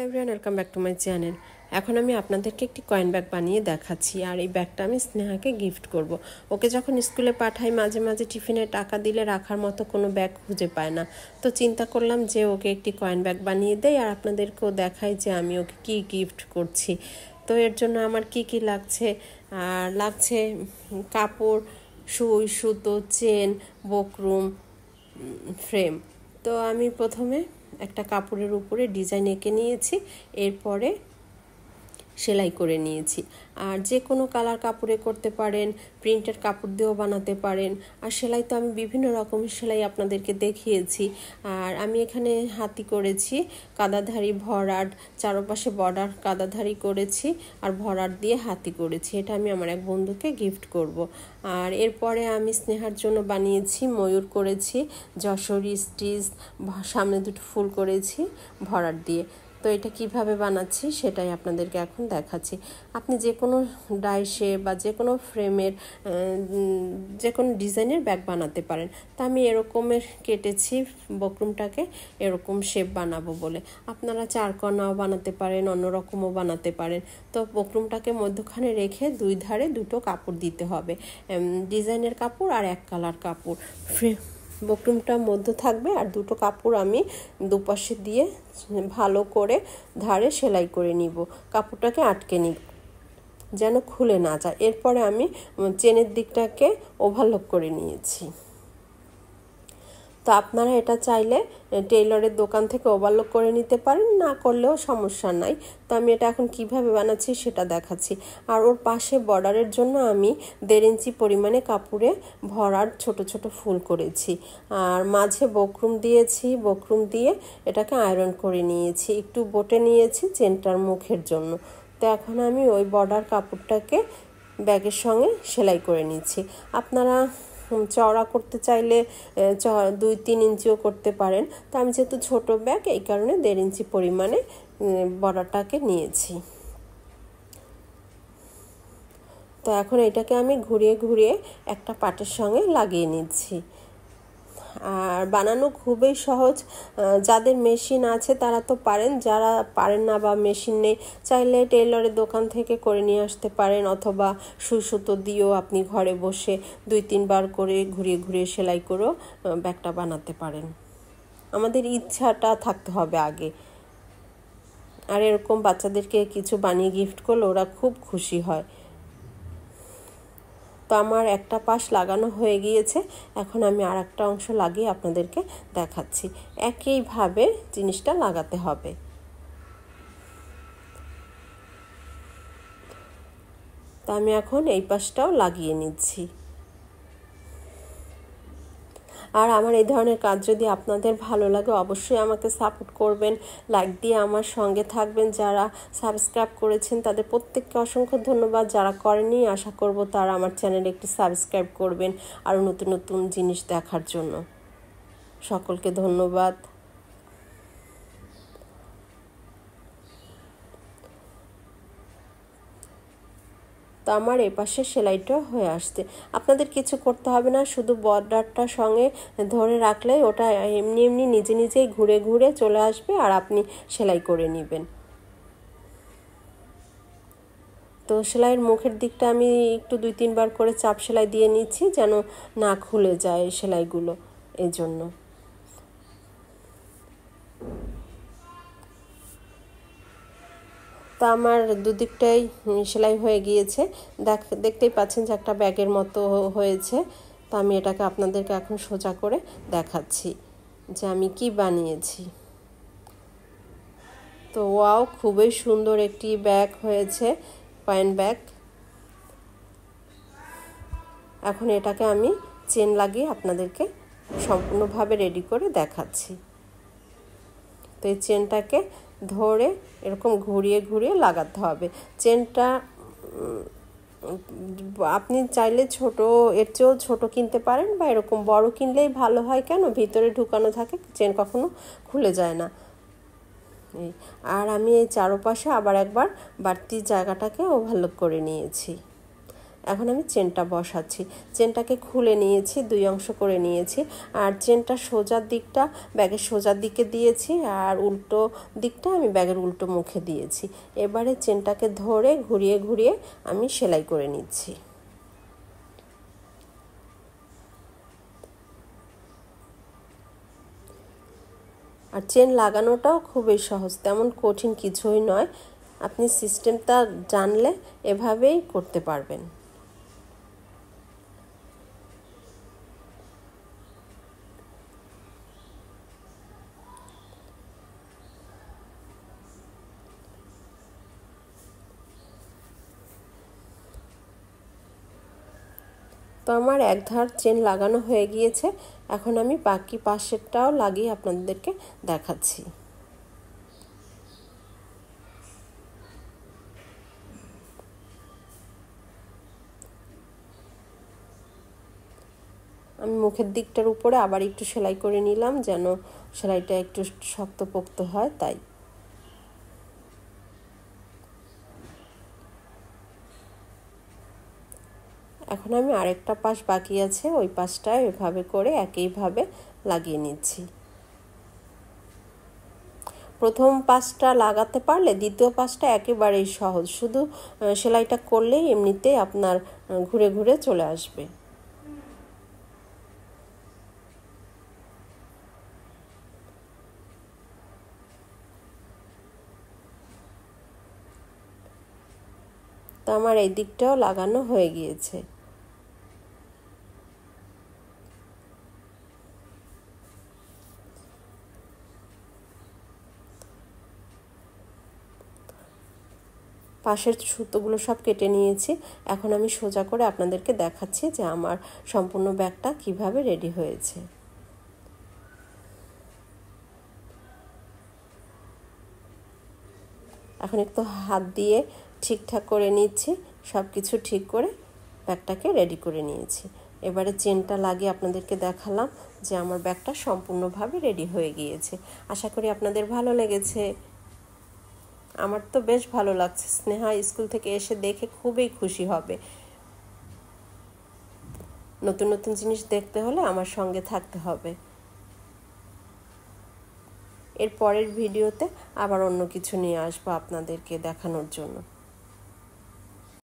Hello everyone, welcome back to my channel. এখন আমি আপনাদেরকে একটি কয়েন ব্যাগ বানিয়ে দেখাচ্ছি, আর এই ব্যাগটা আমি স্নেহাকে গিফট করব। ওকে যখন স্কুলে পাঠাই মাঝে মাঝে টিফিনে টাকা দিলে রাখার মতো কোনো ব্যাগ খুঁজে পায় না, তো চিন্তা করলাম যে ওকে একটি কয়েন ব্যাগ বানিয়ে দেই আর আপনাদেরকেও দেখাই যে আমি ওকে কী গিফট করছি। তো এর জন্য আমার কি কি লাগছে, আর লাগছে কাপড়, সুই, সুতো, চেন, বকরুম, ফ্রেম। তো আমি প্রথমে একটা কাপড়ের উপরে ডিজাইন এঁকে নিয়েছি, এরপরে সেলাই করে নিয়েছি। আর যে কোনো কালার কাপড়ে করতে পারেন, প্রিন্টের কাপড় দিয়েও বানাতে পারেন। আর সেলাই তো আমি বিভিন্ন রকমের সেলাই আপনাদেরকে দেখিয়েছি। আর আমি এখানে হাতি করেছি, কাদাধারি ভরাট, চারপাশে বর্ডার কাদাধারি করেছি, আর ভরাট দিয়ে হাতি করেছি। এটা আমি আমার এক বন্ধুকে গিফট করব। আর এরপরে আমি স্নেহার জন্য বানিয়েছি ময়ূর করেছি, যশোরী স্টিচ, সামনে দুটো ফুল করেছি ভরাট দিয়ে। তো এটা কিভাবে বানাচ্ছি সেটাই আপনাদেরকে এখন দেখাচ্ছি। আপনি যে কোনো ডাইসে বা যে কোনো ফ্রেমের যে কোনো ডিজাইনের ব্যাগ বানাতে পারেন। তা আমি এরকমের কেটেছি বকরুমটাকে, এরকম শেপ বানাবো বলে। আপনারা চারকোনাও বানাতে পারেন, অন্যরকমও বানাতে পারেন। তো বকরুমটাকে মধ্যখানে রেখে দুই ধারে দুটো কাপড় দিতে হবে, ডিজাইনের কাপড় আর এক কালার কাপড়। বকরুমটা মধ্যে থাকবে আর দুটো কাপড় আমি দুপাশে দিয়ে ভালো করে ধারে সেলাই করে নিব, কাপড়টাকে আটকে নিব যেন খুলে না যায়। এরপরে আমি চেনের দিকটাকে ওভারলক করে নিয়েছি। তো আপনারা এটা চাইলে টেইলরের দোকান থেকে ওভারলক করে নিতে পারেন, না করলেও সমস্যা নাই। তো আমি এটা এখন কিভাবে বানাচ্ছি সেটা দেখাচ্ছি। আর ওর পাশে বর্ডারের জন্য আমি 1.5 ইঞ্চি পরিমাণে কাপড়ে ভরার ছোট ছোট ফুল করেছি, আর মাঝে বকরুম দিয়েছি। বকরুম দিয়ে এটাকে আয়রন করে নিয়েছি, একটু বটে নিয়েছি চেনটার মুখের জন্য। তো এখন আমি ওই বর্ডার কাপড়টাকে ব্যাগের সঙ্গে সেলাই করে নিচ্ছি। আপনারা চওড়া করতে চাইলে 2-3 ইঞ্চিও করতে পারেন। তো আমি যেহেতু ছোটো ব্যাগ, এই কারণে 1.5 ইঞ্চি পরিমাণে বর্ডারটাকে নিয়েছি। তো এখন এটাকে আমি ঘুরিয়ে ঘুরিয়ে একটা পাটের সঙ্গে লাগিয়ে নিচ্ছি। আর বানানো খুবই সহজ, যাদের মেশিন আছে তারা তো পারেন, যারা পারেন না বা মেশিন নেই চাইলে টেইলরের দোকান থেকে করে নিয়ে আসতে পারেন, অথবা সুই সুতো দিয়েও আপনি ঘরে বসে 2-3 বার করে ঘুরিয়ে ঘুরিয়ে সেলাই করেও ব্যাগটা বানাতে পারেন। আমাদের ইচ্ছাটা থাকতে হবে আগে। আর এরকম বাচ্চাদেরকে কিছু বানিয়ে গিফট করলে ওরা খুব খুশি হয়। তো আমার একটা পাশ লাগানো হয়ে গিয়েছে, এখন আমি আর একটা অংশ লাগিয়ে আপনাদেরকে দেখাচ্ছি। একইভাবে জিনিসটা লাগাতে হবে। তো আমি এখন এই পাশটাও লাগিয়ে নিচ্ছি। আর আমার এই ধরনের কাজ যদি আপনাদের ভালো লাগে অবশ্যই আমাকে সাপোর্ট করবেন, লাইক দিয়ে আমার সঙ্গে থাকবেন। যারা সাবস্ক্রাইব করেছেন তাদের প্রত্যেককে অসংখ্য ধন্যবাদ। যারা করেনি আশা করব তারা আমার চ্যানেলে একটু সাবস্ক্রাইব করবেন আরও নতুন নতুন জিনিস দেখার জন্য। সকলকে ধন্যবাদ। তো আমার এপাশে সেলাইটা হয়ে আসছে। আপনাদের কিছু করতে হবে না, শুধু বর্ডারটা সঙ্গে ধরে রাখলেই ওটা এমনি এমনি নিজে নিজেই ঘুরে ঘুরে চলে আসবে আর আপনি সেলাই করে নেবেন। তো সেলাইয়ের মুখের দিকটা আমি একটু 2-3 বার করে চাপ সেলাই দিয়ে নিচ্ছি যেন না খুলে যায় সেলাইগুলো, এই জন্য। তা আমার দুদিকটাই সেলাই হয়ে গিয়েছে, দেখতেই পাচ্ছেন যে একটা ব্যাগের মতো হয়েছে। তো আমি এটাকে আপনাদেরকে এখন সোজা করে দেখাচ্ছি যে আমি কি বানিয়েছি। তো ওয়াও, খুবই সুন্দর একটি ব্যাগ হয়েছে, কয়েন ব্যাগ। এখন এটাকে আমি চেন লাগিয়ে আপনাদেরকে সম্পূর্ণভাবে রেডি করে দেখাচ্ছি। তো এই চেনটাকে ধরে এরকম ঘুরিয়ে ঘুরিয়ে লাগাতে হবে। চেনটা আপনি চাইলে ছোট, এর চেয়েও ছোটো কিনতে পারেন, বা এরকম বড় কিনলেই ভালো হয়। কেন, ভিতরে ঢুকানো থাকে, চেন কখনো খুলে যায় না। আর আমি এই চারপাশে আবার একবার বাড়তি জায়গাটাকে ওভারলক করে নিয়েছি। এখন আমি চেনটা বসাচ্ছি। চেনটাকে খুলে নিয়েছি, 2 অংশ করে নিয়েছি। আর চেনটা সোজার দিকটা ব্যাগের সোজার দিকে দিয়েছি, আর উল্টো দিকটা আমি ব্যাগের উল্টো মুখে দিয়েছি। এবারে চেনটাকে ধরে ঘুরিয়ে ঘুরিয়ে আমি সেলাই করে নিচ্ছি। আর চেন লাগানোটাও খুবই সহজ, তেমন কঠিন কিছুই নয়। আপনি সিস্টেমটা জানলে এভাবেই করতে পারবেন। তো আমার এক ধার চেন লাগানো হয়ে গিয়েছে। এখন আমি বাকি পাশেরটাও লাগিয়ে আপনাদেরকে দেখাচ্ছি। আমি মুখের দিকটার উপরে আবার একটু সেলাই করে নিলাম, যেন সেলাইটা একটু শক্তপোক্ত হয়, তাই। এখন আমি আরেকটা পাশ বাকি আছে, ওই পাশটা এভাবে করে একইভাবে লাগিয়ে নিচ্ছি। প্রথম পাশটা লাগাতে পারলে দ্বিতীয় পাশটা একেবারেই সহজ, শুধু সেলাইটা করলেই এমনিতেই আপনার ঘুরে ঘুরে চলে আসবে। তো আমার এই দিকটাও লাগানো হয়ে গিয়েছে। পাশের সুতোগুলো সব কেটে নিয়েছি। এখন আমি সোজা করে আপনাদেরকে দেখাচ্ছি যে আমার সম্পূর্ণ ব্যাগটা কিভাবে রেডি হয়েছে। এখন একটু হাত দিয়ে ঠিকঠাক করে নিচ্ছি, সব কিছু ঠিক করে ব্যাগটাকে রেডি করে নিয়েছি। এবারে চেনটা লাগিয়ে আপনাদেরকে দেখালাম যে আমার ব্যাগটা সম্পূর্ণভাবে রেডি হয়ে গিয়েছে। আশা করি আপনাদের ভালো লেগেছে। আমার তো বেশ ভালো লাগছে। স্নেহা স্কুল থেকে এসে দেখে খুবই খুশি হবে। নতুন নতুন জিনিস দেখতে হলে আমার সঙ্গে থাকতে হবে। এর পরের ভিডিওতে আবার অন্য কিছু নিয়ে আসবো আপনাদেরকে দেখানোর জন্য।